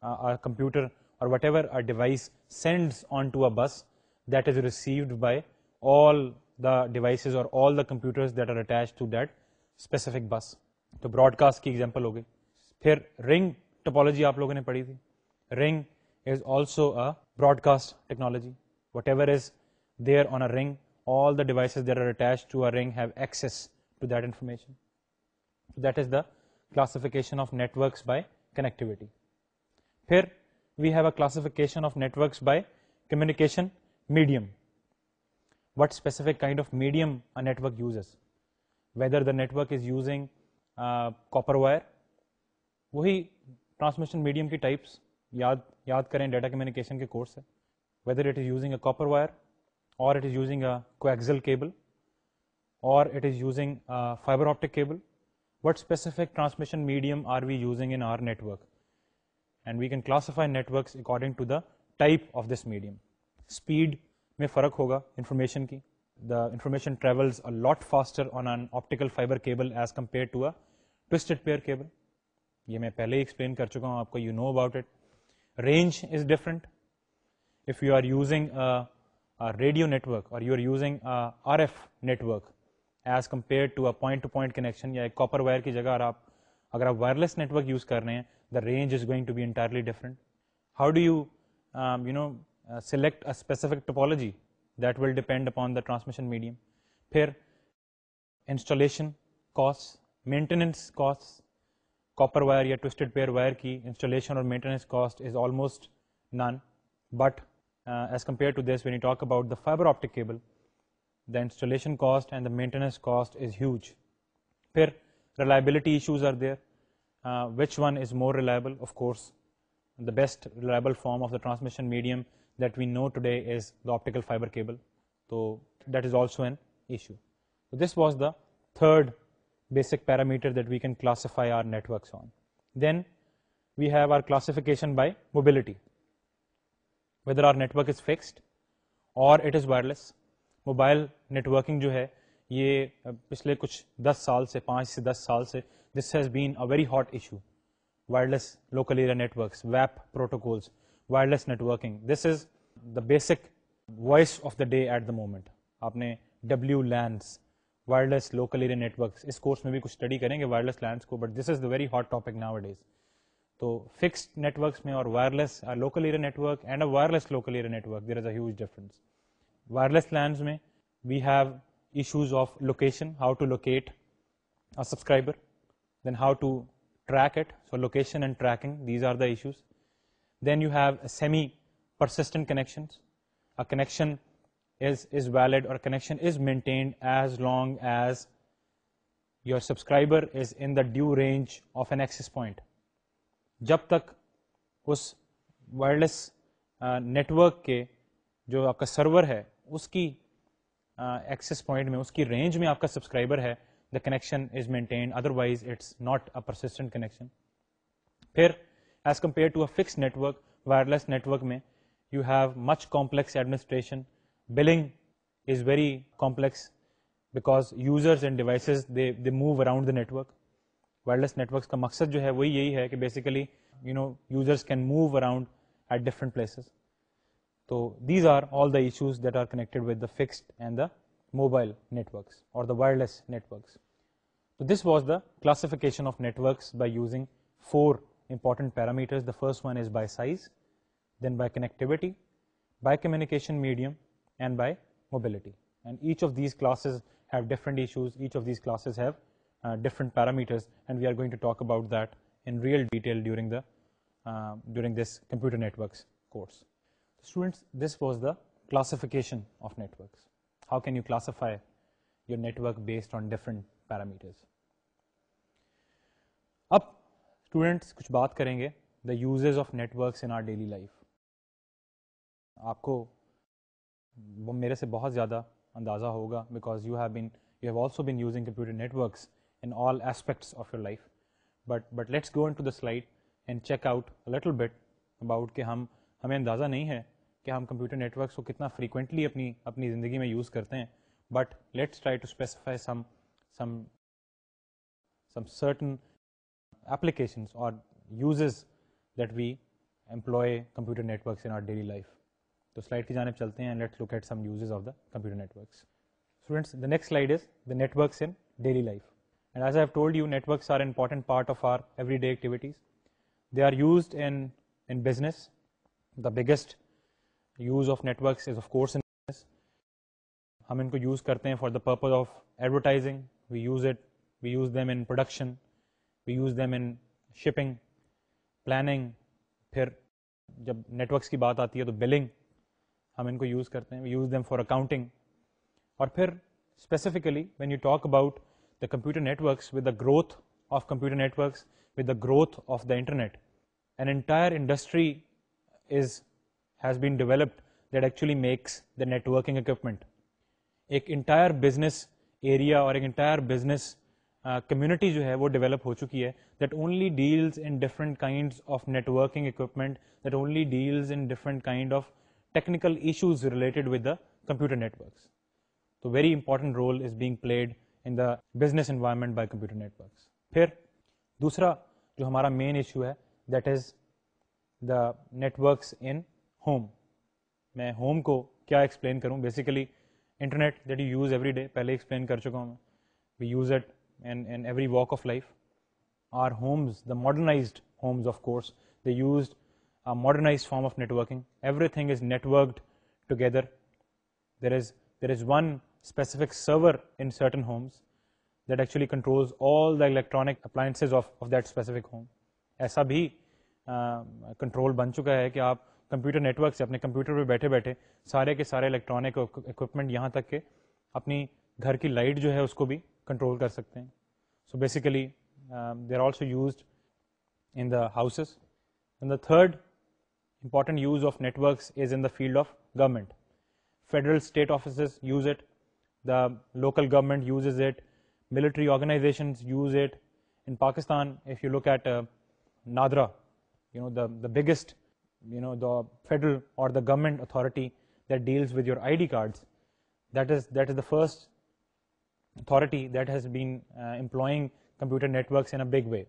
a computer or whatever a device sends onto a bus, that is received by all the devices or all the computers that are attached to that specific bus. تو Broad cost کی example ہو گئی. پھر ring topology آپ لوگوں نے پڑھی تھی. Ring is also a broadcast technology. Whatever is there on a ring, all the devices that are attached to a ring have access to that information. That is the classification of networks by connectivity. پھر we have a classification of networks by communication medium. What specific kind of medium a network uses, whether the network is using copper wire. وہی transmission medium کی types یاد کریں data communication کے course سے. whether it is using a copper wire or it is using a coaxial cable or it is using a fiber optic cable, what specific transmission medium are we using in our network, and we can classify networks according to the type of this medium. Speed میں فرق ہوگا information کی. The information travels a lot faster on an optical fibre cable as compare to a twisted pair cable. یہ میں پہلے ہی explain کر چکا ہوں آپ کو, you know about it. Range is different. If you are using radio network اور you are using R F network as compare to a point to point connection یا ایک کاپر وائر کی جگہ اگر آپ وائرلیس نیٹورک یوز کر رہے ہیں, the range is going to be entirely different. How do you select a specific topology? That will depend upon the transmission medium. پھر installation costs, maintenance costs. copper wire یا twisted pair wire کی installation اور maintenance cost is almost none, but as compared to this, when you talk about the fiber optic cable, the installation cost and the maintenance cost is huge. پھر reliability issues are there. Which one is more reliable? Of course, the best reliable form of the transmission medium that we know today is the optical fiber cable. So that is also an issue. So this was the third basic parameter that we can classify our networks on. Then we have our classification by mobility. Whether our network is fixed or it is wireless. Mobile networking جو ہے یہ پچھلے کچھ 10 سال سے 5 سے 10 سال سے this has been a very hot issue. Wireless local area networks, ویپ protocols, wireless networking, this is the basic voice of the day at the moment. آپ نے W LANs, wireless local area networks, اس course میں بھی کچھ study کریں گے wireless LANs کو, but this is the very hot topic nowadays. تو فکسڈ نیٹورکس میں اور wireless local area network and a wireless local area network there is a huge difference. Wireless LANs میں we have issues of location, how to locate a subscriber, then how to track it. So location and tracking, these are the issues. Then you have semi-persistent connections. A connection is valid or a connection is maintained as long as your subscriber is in the due range of an access point. جب تک اس wireless network کے جو آپ کا سرور ہے اس کی Axis point میں, اس کی رینج میں آپ کا سبسکرائبر ہے, the connection is maintained, otherwise it's not a persistent connection. پھر as compare to a fix network. Wireless network میں you have much complex administration, billing is very complex because users and devices they move around the network. Wireless networks کا مقصد جو ہے وہی یہی ہے کہ basically users can move around at different places. So these are all the issues that are connected with the fixed and the mobile networks or the wireless networks. So this was the classification of networks by using 4 important parameters. The first one is by size, then by connectivity, by communication medium, and by mobility. And each of these classes have different issues. Each of these classes have different parameters, and we are going to talk about that in real detail during this computer networks course. Students, this was the classification of networks. How can you classify your network based on different parameters? اب students کچھ بات کریں گے the uses of networks in our daily life. آپ کو وہ میرے سے بہت زیادہ اندازہ ہوگا because you have also been using computer networks in all aspects of your life. But let's go into the slide and check out little bit about کہ ہمیں اندازہ نہیں ہے کہ ہم کمپیوٹر نیٹورکس کو کتنا فریکوینٹلی اپنی زندگی میں یوز کرتے ہیں. But let's try to specify some certain applications or uses that we employ computer networks in our daily life. تو slide کی جانب چلتے ہیں. Let's look at some uses of the computer networks. Students, the next slide is the networks in daily life. And as I have told you, networks are an important part of our everyday activities. They are used in business. The biggest use of networks is of course in business. ہم ان کو use کرتے ہیں for the purpose of advertising. We use them in production. We use them in shipping, planning. پھر جب networks کی بات آتی ہے تو بلنگ ہم ان کو یوز کرتے ہیں. We use them for accounting. اور پھر specifically when you talk about the computer networks, with the growth of computer networks, with the growth of the internet, an entire industry has been developed that actually makes the networking equipment. ایک entire business area اور ایک entire business community جو ہے وہ develop ہو چکی ہے that only deals in different kinds of networking equipment, that only deals in different kind of technical issues related with the computer networks. تو very important role is being played in the business environment by computer networks. پھر دوسرا جو ہمارا main issue ہے that is the networks in home. میں home کو کیا explain کروں؟ Basically internet that you use every day, پہلے ایکسپلین کر چکا ہوں میں. We use it in every walk of life. Our homes, the modernized homes of course, they used a modernized form of networking. Everything is networked together. There is one specific server in certain homes that actually controls all the electronic appliances of that specific home. ایسا بھی control بن چکا ہے کہ آپ computer network سے اپنے computer پہ بیٹھے بیٹھے سارے کے سارے الیکٹرانک اکوپمنٹ یہاں تک کہ اپنی گھر کی لائٹ جو ہے اس کو بھی کنٹرول کر سکتے ہیں. So basically they are also used in the houses. And the third important use of networks is in the field of government. Federal state offices use it, the local government uses it, military organizations use it. In Pakistan, if you look at NADRA, the biggest, the federal or the government authority that deals with your ID cards, that is the first authority that has been employing computer networks in a big way.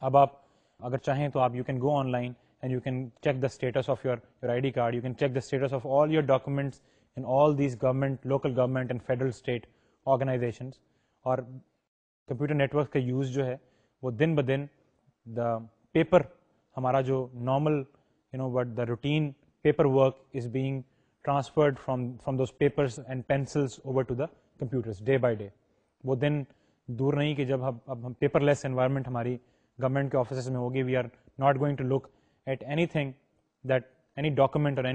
اب آپ اگر چاہیں تو آپ you can go online and you can check the status of your ID card, you can check the status of all your documents in all these government, local government and federal state organizations. اور computer network کا use جو ہے وہ دن بدن the paper ہمارا جو normal what the routine paper work is being transferred from those papers and pencils over to the computers day by day. وہ دن دور نہیں کہ جب اب ہم پیپر لیس انوائرمنٹ ہماری گورنمنٹ کے آفیسز میں ہوگی. We are not going to look at anything that any document اور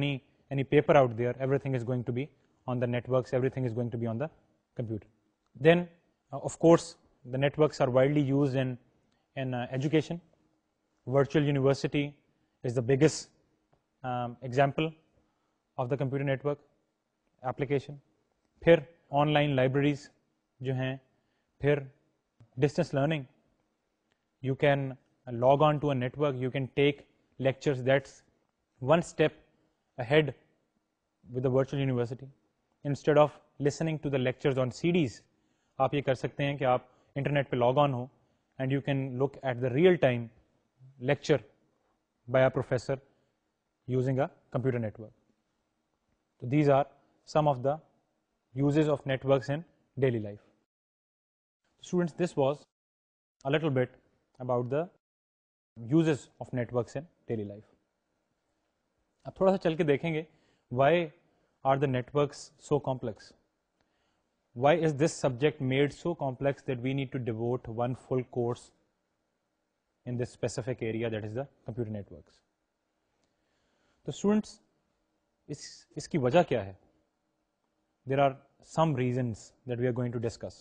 any paper out there. Everything is going to be on the networks, everything is going to be on the computer. Then of course the networks are widely used in education. Virtual university is the biggest example of the computer network application. پھر online libraries جو ہیں, پھر distance learning. You can log on to a network, you can take lectures. That's one step ahead with the virtual university. Instead of listening to the lectures on CDs, آپ یہ کر سکتے ہیں کہ آپ انٹرنیٹ پہ لاگ آن ہو and you can look at the real time lecture by a professor using a computer network. So these are some of the uses of networks in daily life. Students, this was a little bit about the uses of networks in daily life. اب تھوڑا سا چل کے دیکھیں گے why are the networks so complex? Why is this subject made so complex that we need to devote one full course in this specific area, that is the computer networks? So students, اس کی وجہ کیا ہے؟ There are some reasons that we are going to discuss.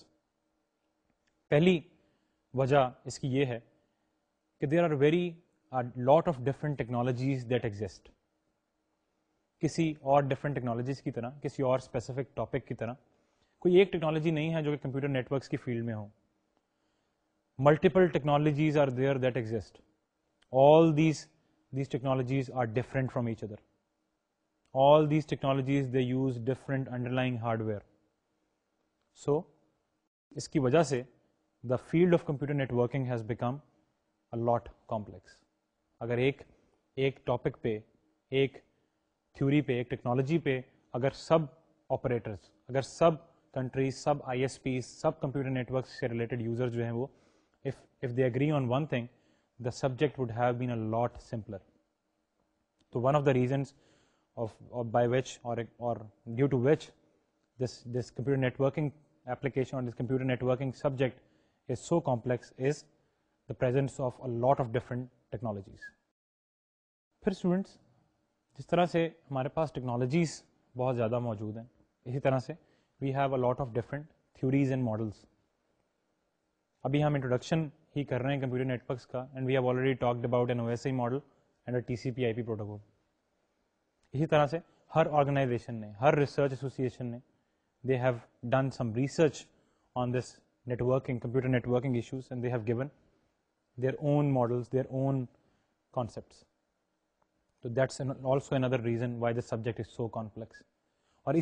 پہلی وجہ اس کی یہ ہے کہ there are a lot of different technologies that exist. کسی اور ڈفرینٹ ٹیکنالوجیز کی طرح، کسی اور اسپیسیفک ٹاپک کی طرح کوئی ایک ٹیکنالوجی نہیں ہے جو کہ کمپیوٹر نیٹورکس کی فیلڈ میں ہو. Multiple technologies are there that exist. All these technologies are different from each other. All these technologies they use different underlying hardware. So اس کی وجہ سے the field of computer networking has become a lot complex. اگر ایک topic پہ، ایک theory پہ، ایک ٹیکنالوجی پہ اگر سب آپریٹرس، اگر سب کنٹریز، سب آئی ایس پیز، سب کمپیوٹر نیٹورکس سے ریلیٹڈ یوزر جو ہیں وہ if they agree on one thing, the subject would have been a lot simpler. So one of the reasons of by which or due to which this computer networking application or this computer networking subject is so complex is the presence of a lot of different technologies. پھر students, جس طرح سے ہمارے پاس technologies بہت زیادہ موجود ہیں، اسی طرح سے we have a lot of different theories and models. ابھی ہم انٹروڈکشن ہی کر رہے ہیں کمپیوٹر نیٹورکس کا، and we have already talked about an O S I model and a TCP/IP protocol. اسی طرح سے ہر آرگنائزیشن نے، ہر ریسرچ ایسوسیشن نے they have done some research on this networking, computer networking issues, and they have given their own models, their own concepts. So that's also another reason why the subject is so complex. اور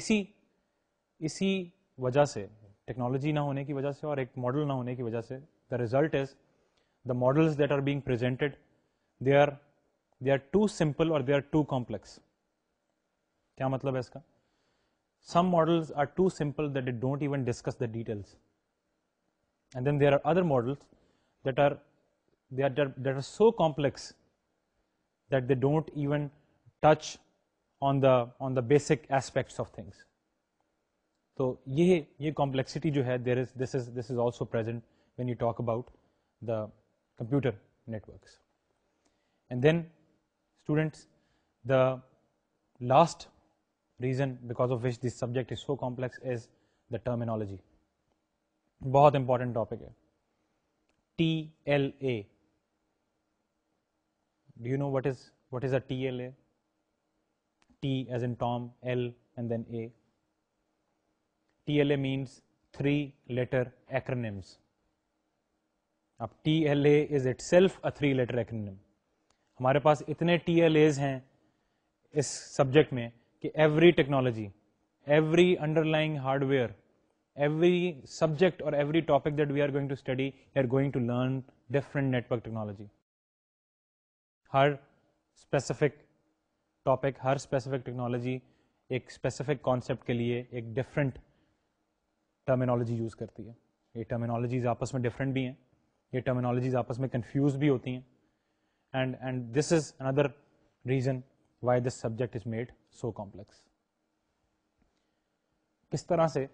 اسی وجہ سے، technology نہ ہونے کی وجہ سے اور ایک ماڈل نہ ہونے کی وجہ سے، the result is the models that are being presented, they are too simple or they are too complex. کیا مطلب ہے اس کا؟ Some models are too simple that they don't even discuss the details. And then there are other models that are so complex that they don't even touch on the basic aspects of things. تو یہ complexity جو ہے this is also present when you talk about the computer networks. And then students, the last reason because of which this subject is so complex is the terminology. بہت important topic ہے TLA. Do you know what is a TLA? T as in Tom, L and then A. TLA means 3-letter acronyms. اب TLA is itself a 3-letter acronym. ہمارے پاس اتنے TLAs ہیں اس subject میں کہ every technology, every underlying hardware, every subject or every topic that we are going to study, we are going to learn different network technology. Hare specific topic, Hare specific technology ایک specific concept کے لیے ایک different terminology use کرتی ہے. یہ terminologies آپس میں different بھی ہیں، یہ ٹرمینالوجیز آپس میں کنفیوز بھی ہوتی ہیں. And this is another reason why this subject is made so complex. کس طرح سے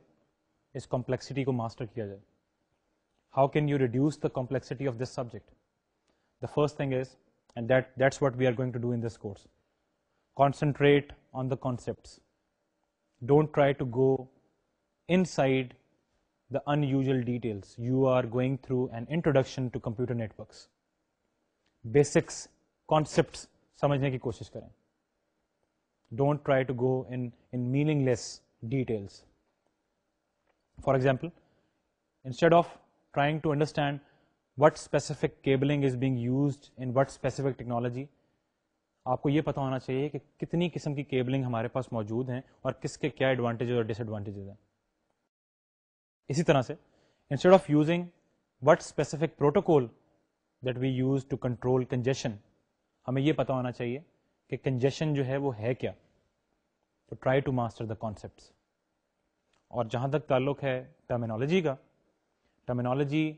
اس کمپلیکسٹی کو ماسٹر کیا جائے؟ How can you reduce the complexity of this subject? The first thing is, and that's what we are going to do in this course. Concentrate on the concepts. Don't try to go inside the unusual details. You are going through an introduction to computer networks. Basics, concepts سمجھنے کی کوشش کریں. Don't try to go in meaningless details. For example, instead of trying to understand what specific cabling is being used in what specific technology, آپ کو یہ پتہ ہونا چاہیے کہ کتنی قسم کی کیبلنگ ہمارے پاس موجود ہیں اور کس کے کیا ایڈوانٹیجز اور ڈس ایڈوانٹیجز ہیں. اسی طرح سے instead of using what specific protocol that we use to control congestion, ہمیں یہ پتہ ہونا چاہیے کہ کنجیشن جو ہے وہ ہے کیا. تو try to master the concepts. اور جہاں تک تعلق ہے ٹرمینالوجی کا, terminology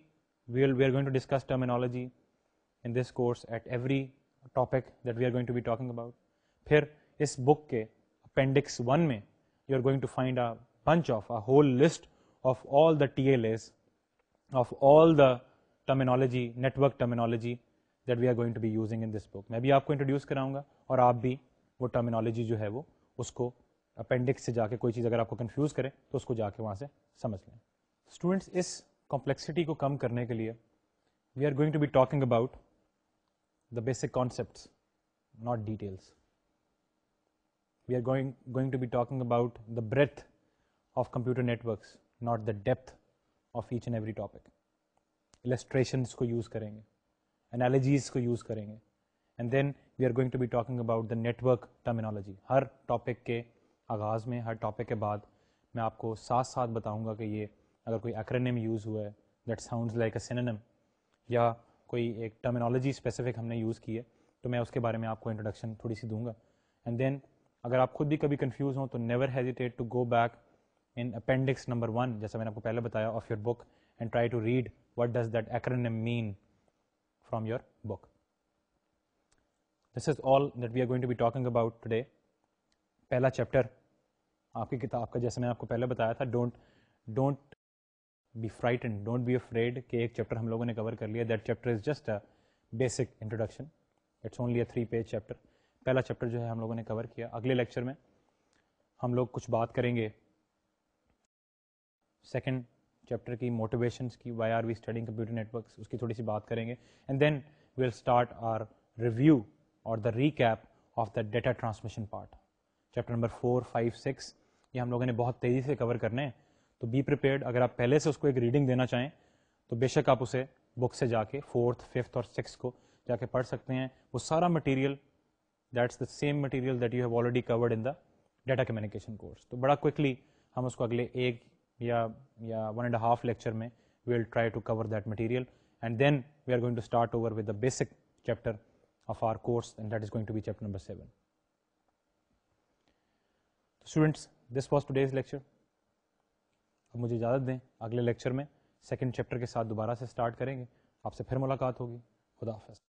we are going to discuss terminology in this course at every topic that we are going to be talking about. پھر اس بک کے اپینڈکس 1 میں you are going to find a bunch of a whole list of all the TLAs of all the terminology, network terminology that we are going to be using in دس بک. میں بھی آپ کو introduce کراؤں گا اور آپ بھی وہ ٹرمینالوجی جو ہے وہ اس کو اپینڈکس سے جا کے کوئی چیز اگر آپ کو کنفیوز کرے تو اس کو جا کے وہاں سے سمجھ لیں. اسٹوڈینٹس, اس کمپلیکسٹی کو کم کرنے کے لیے we are going to be talking about the basic concepts, not details. We are going to be talking about the breadth of computer networks, not the depth of each and every topic. Illustrations ko use karenge, analogies ko use karenge, and then we are going to be talking about the network terminology. Hare topic کے آغاز میں, ہر topic کے بعد میں آپ کو ساتھ ساتھ بتاؤں گا کہ یہ اگر کوئی ایکرونیم یوز ہوا ہے that sounds like a synonym, یا کوئی ایک ٹرمینالوجی اسپیسیفک ہم نے یوز کی ہے تو میں اس کے بارے میں آپ کو انٹروڈکشن تھوڑی سی دوں گا. اینڈ دین اگر آپ خود بھی کبھی کنفیوز ہوں تو never hesitate to go back in appendix number 1, جیسا میں نے آپ کو پہلے بتایا, of your book, and try to read what does that acronym mean from your book. This is all that we are going to be talking about today. پہلا chapter آپ کی کتاب کا, جیسے میں نے آپ کو پہلے بتایا تھا, don't be frightened, don't be afraid کہ ایک چیپٹر ہم لوگوں نے کور کر لیا. That chapter is just a basic introduction. It's only a 3-page chapter. پہلا چیپٹر جو ہے ہم لوگوں نے کور کیا. اگلے لیکچر میں ہم لوگ کچھ بات کریں گے سیکنڈ چیپٹر کی, موٹیویشنس کی, why are we studying computer networks, اس کی تھوڑی سی بات کریں گے. And then we'll start our review or the recap of the data transmission part. Chapter number 4, 5, 6 یہ ہم لوگوں نے بہت تیزی سے کور کرنے ہیں. تو بی پریپیئرڈ. اگر آپ پہلے سے اس کو ایک ریڈنگ دینا چاہیں تو بے شک آپ اسے بک سے جا کے 4th, 5th اور 6th کو جا کے پڑھ سکتے ہیں. وہ سارا material that's the same material that you have already covered in the data communication course. تو بڑا کوئکلی ہم اس کو اگلے 1 یا 1.5 لیکچر میں we will try to cover that material, and then we are going to start over with the basic chapter of our course, and that is going to be chapter number 7. Students, this was today's lecture. اب مجھے اجازت دیں, اگلے lecture میں second chapter کے ساتھ دوبارہ سے اسٹارٹ کریں گے. آپ سے پھر ملاقات ہوگی. خدا حافظ.